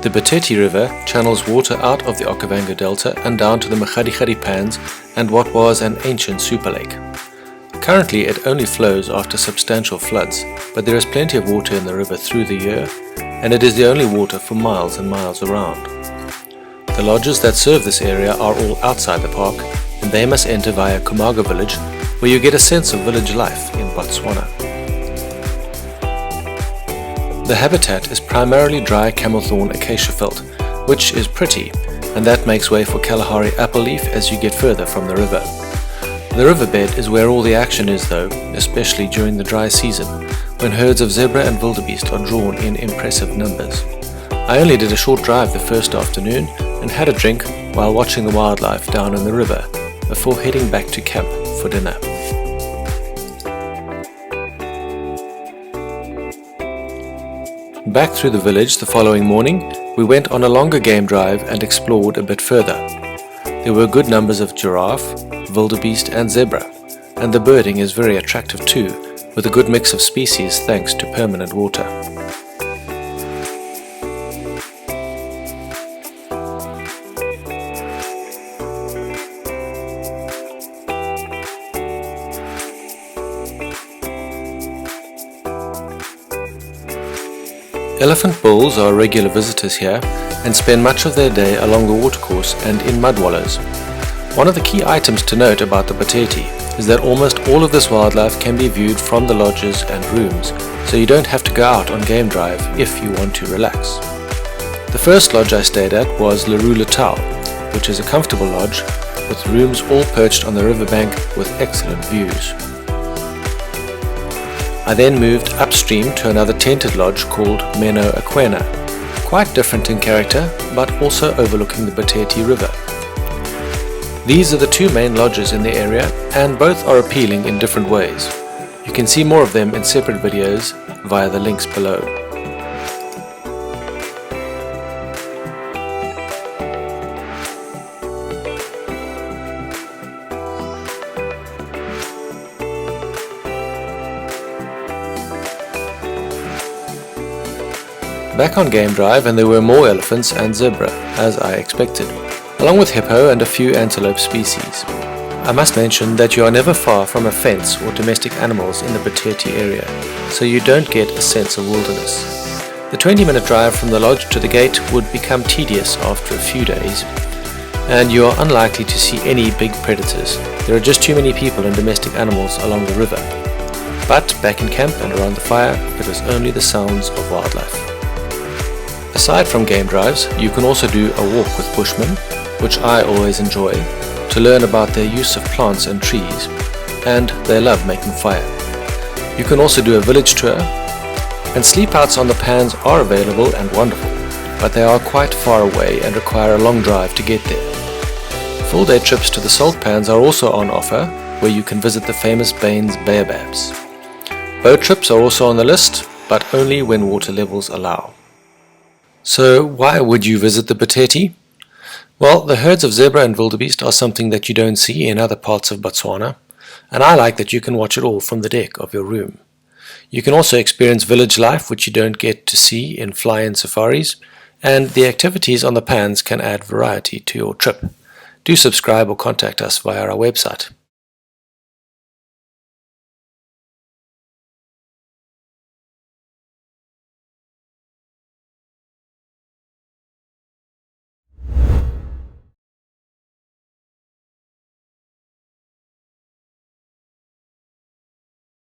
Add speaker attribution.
Speaker 1: The Boteti River channels water out of the Okavango Delta and down to the Makgadikgadi Pans and what was an ancient super lake. Currently it only flows after substantial floods, but there is plenty of water in the river through the year, and it is the only water for miles and miles around. The lodges that serve this area are all outside the park, and they must enter via Kumaga village, where you get a sense of village life in Botswana. The habitat is primarily dry camelthorn acacia veld, which is pretty, and that makes way for Kalahari apple leaf as you get further from the river. The riverbed is where all the action is though, especially during the dry season, when herds of zebra and wildebeest are drawn in impressive numbers. I only did a short drive the first afternoon and had a drink while watching the wildlife down in the river, before heading back to camp for dinner. Back through the village the following morning, we went on a longer game drive and explored a bit further. There were good numbers of giraffe, wildebeest and zebra, and the birding is very attractive too, with a good mix of species thanks to permanent water. Elephant bulls are regular visitors here and spend much of their day along the watercourse and in mud wallows. One of the key items to note about the Boteti is that almost all of this wildlife can be viewed from the lodges and rooms, so you don't have to go out on game drive if you want to relax. The first lodge I stayed at was Larula Tau, which is a comfortable lodge with rooms all perched on the riverbank with excellent views. I then moved upstream to another tented lodge called Meno Aquena, quite different in character but also overlooking the Boteti River. These are the two main lodges in the area and both are appealing in different ways. You can see more of them in separate videos via the links below. Back on game drive and there were more elephants and zebra, as I expected, along with hippo and a few antelope species. I must mention that you are never far from a fence or domestic animals in the Boteti area, so you don't get a sense of wilderness. The 20-minute drive from the lodge to the gate would become tedious after a few days, and you are unlikely to see any big predators. There are just too many people and domestic animals along the river. But back in camp and around the fire, it was only the sounds of wildlife. Aside from game drives, you can also do a walk with bushmen, which I always enjoy, to learn about their use of plants and trees, and they love making fire. You can also do a village tour, and sleepouts on the pans are available and wonderful, but they are quite far away and require a long drive to get there. Full-day trips to the salt pans are also on offer, where you can visit the famous Baines baobabs. Boat trips are also on the list, but only when water levels allow. So why would you visit the Boteti? Well, the herds of zebra and wildebeest are something that you don't see in other parts of Botswana, and I like that you can watch it all from the deck of your room. You can also experience village life, which you don't get to see in fly-in safaris, and the activities on the pans can add variety to your trip. Do subscribe or contact us via our website.